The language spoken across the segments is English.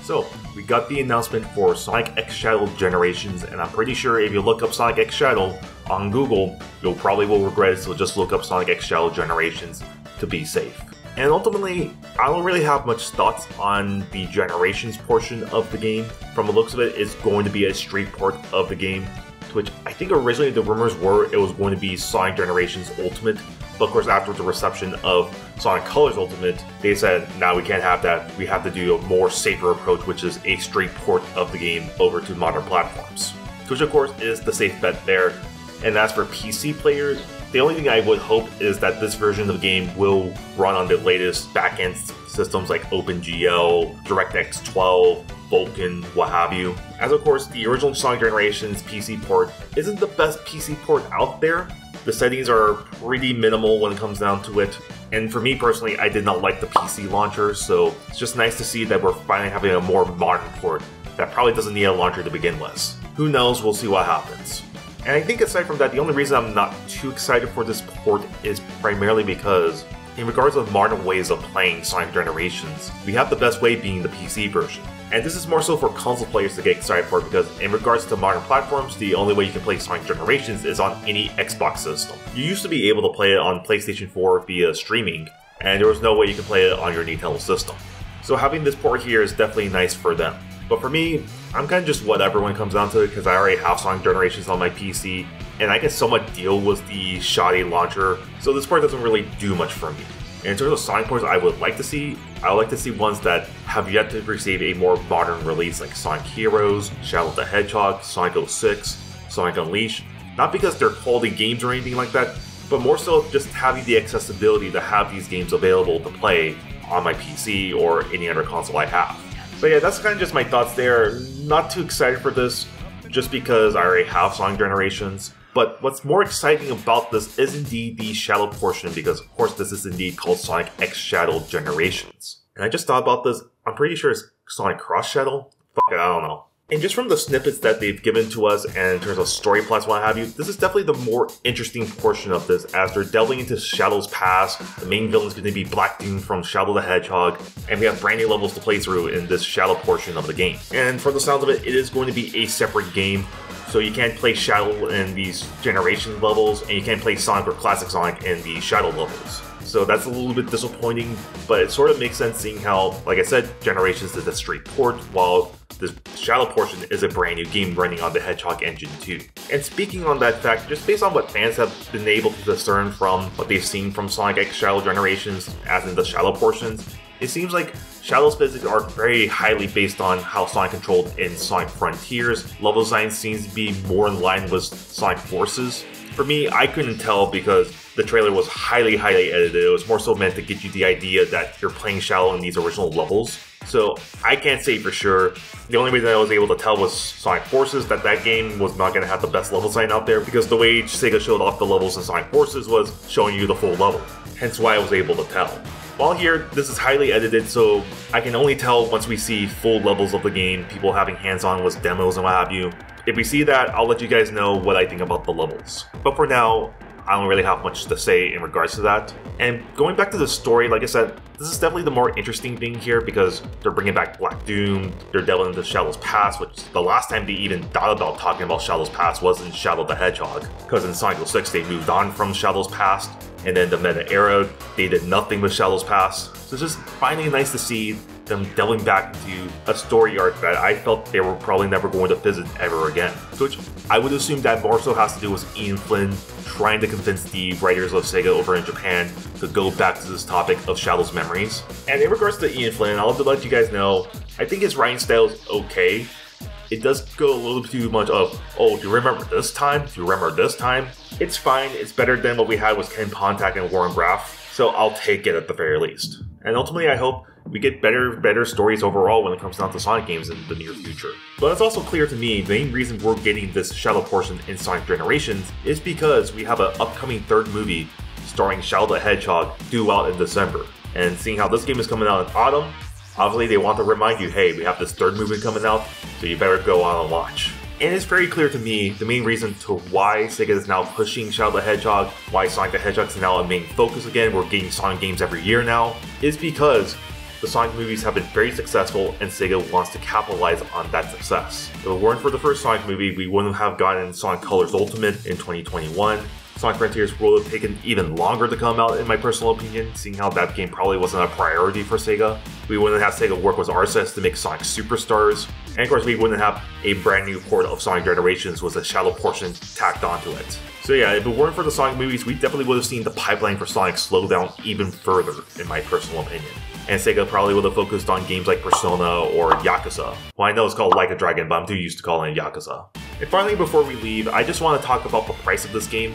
So, we got the announcement for Sonic X Shadow Generations, and I'm pretty sure if you look up Sonic X Shadow on Google, you'll probably will regret it, so just look up Sonic X Shadow Generations to be safe. And ultimately, I don't really have much thoughts on the Generations portion of the game. From the looks of it, it's going to be a straight port of the game, which I think originally the rumors were it was going to be Sonic Generations Ultimate. But of course, after the reception of Sonic Colors Ultimate, they said, "Now we can't have that. We have to do a more safer approach, which is a straight port of the game over to modern platforms." Which of course is the safe bet there. And as for PC players, the only thing I would hope is that this version of the game will run on the latest backend systems like OpenGL, DirectX 12, Vulkan, what have you. As of course, the original Sonic Generations PC port isn't the best PC port out there. The settings are pretty minimal when it comes down to it, and for me personally, I did not like the PC launcher, so it's just nice to see that we're finally having a more modern port that probably doesn't need a launcher to begin with. Who knows, we'll see what happens. And I think aside from that, the only reason I'm not too excited for this port is primarily because, in regards to modern ways of playing Sonic Generations, we have the best way being the PC version. And this is more so for console players to get excited for, because in regards to modern platforms, the only way you can play Sonic Generations is on any Xbox system. You used to be able to play it on PlayStation 4 via streaming, and there was no way you could play it on your Nintendo system. So having this port here is definitely nice for them. But for me, I'm kind of just whatever when it comes down to it, because I already have Sonic Generations on my PC, and I can somewhat deal with the shoddy launcher, so this port doesn't really do much for me. And in terms of Sonic ports I would like to see ones that have yet to receive a more modern release, like Sonic Heroes, Shadow the Hedgehog, Sonic 06, Sonic Unleashed. Not because they're quality games or anything like that, but more so just having the accessibility to have these games available to play on my PC or any other console I have. So yeah, that's kind of just my thoughts there. Not too excited for this, just because I already have Sonic Generations. But what's more exciting about this is indeed the Shadow portion, because of course this is indeed called Sonic X Shadow Generations. And I just thought about this, I'm pretty sure it's Sonic Cross Shadow? Fuck it, I don't know. And just from the snippets that they've given to us, and in terms of story plots, what have you, this is definitely the more interesting portion of this, as they're delving into Shadow's past. The main villain is going to be Black Doom from Shadow the Hedgehog, and we have brand new levels to play through in this Shadow portion of the game. And for the sounds of it, it is going to be a separate game, so you can't play Shadow in these Generation levels, and you can't play Sonic or Classic Sonic in the Shadow levels. So that's a little bit disappointing, but it sort of makes sense seeing how, like I said, Generations is a straight port, while this Shadow portion is a brand new game running on the Hedgehog engine too. And speaking on that fact, just based on what fans have been able to discern from what they've seen from Sonic X Shadow Generations, as in the Shadow portions, it seems like Shadow's physics are very highly based on how Sonic controlled in Sonic Frontiers. Level design seems to be more in line with Sonic Forces. For me, I couldn't tell because the trailer was highly edited. It was more so meant to get you the idea that you're playing Shadow in these original levels. So I can't say for sure. The only reason I was able to tell was Sonic Forces that game was not going to have the best level design out there, because the way Sega showed off the levels in Sonic Forces was showing you the full level. Hence why I was able to tell. While here, this is highly edited, so I can only tell once we see full levels of the game, people having hands-on with demos and what have you. If we see that, I'll let you guys know what I think about the levels. But for now, I don't really have much to say in regards to that. And going back to the story, like I said, this is definitely the more interesting thing here, because they're bringing back Black Doom, they're delving into Shadow's past, which the last time they even thought about talking about Shadow's past was in Shadow the Hedgehog, because in Sonic 06 they moved on from Shadow's past, and then the meta era, they did nothing with Shadow's past. So it's just finally nice to see them delving back into a story arc that I felt they were probably never going to visit ever again. Which I would assume that more so has to do with Ian Flynn trying to convince the writers of Sega over in Japan to go back to this topic of Shadow's memories. And in regards to Ian Flynn, I'll have to let you guys know, I think his writing style is okay. It does go a little too much of, oh, do you remember this time? Do you remember this time? It's fine, it's better than what we had with Ken Pontac and Warren Braff, so I'll take it at the very least. And ultimately, I hope we get better stories overall when it comes down to Sonic games in the near future. But it's also clear to me, the main reason we're getting this Shadow portion in Sonic Generations is because we have an upcoming third movie starring Shadow the Hedgehog due out in December. And seeing how this game is coming out in autumn, obviously they want to remind you, hey, we have this third movie coming out, so you better go on and watch. And it's very clear to me the main reason to why Sega is now pushing Shadow the Hedgehog, why Sonic the Hedgehog is now a main focus again, we're getting Sonic games every year now, is because the The Sonic movies have been very successful, and Sega wants to capitalize on that success. If it weren't for the first Sonic movie, we wouldn't have gotten Sonic Colors Ultimate in 2021. Sonic Frontiers would have taken even longer to come out in my personal opinion, seeing how that game probably wasn't a priority for Sega. We wouldn't have Sega work with Arcest to make Sonic Superstars, and of course we wouldn't have a brand new port of Sonic Generations with a shadow portion tacked onto it. So yeah, if it weren't for the Sonic movies, we definitely would have seen the pipeline for Sonic slow down even further, in my personal opinion. And Sega probably would have focused on games like Persona or Yakuza. Well, I know it's called Like a Dragon, but I'm too used to calling it Yakuza. And finally, before we leave, I just want to talk about the price of this game.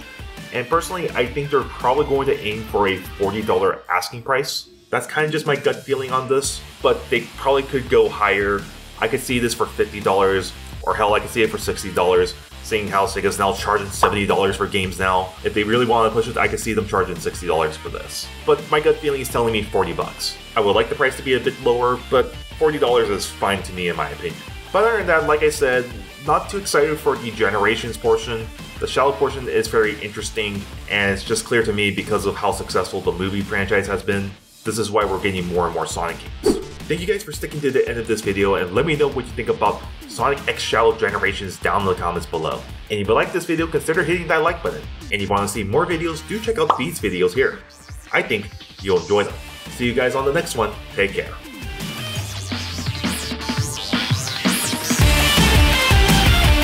And personally, I think they're probably going to aim for a $40 asking price. That's kind of just my gut feeling on this, but they probably could go higher. I could see this for $50, or hell, I could see it for $60, seeing how Sega's now charging $70 for games now. If they really want to push it, I could see them charging $60 for this. But my gut feeling is telling me $40. I would like the price to be a bit lower, but $40 is fine to me in my opinion. But other than that, like I said, not too excited for the Generations portion. The Shadow portion is very interesting, and it's just clear to me because of how successful the movie franchise has been. This is why we're getting more and more Sonic games. Thank you guys for sticking to the end of this video, and let me know what you think about Sonic X Shadow Generations down in the comments below. And if you like this video, consider hitting that like button. And if you want to see more videos, do check out these videos here. I think you'll enjoy them. See you guys on the next one. Take care.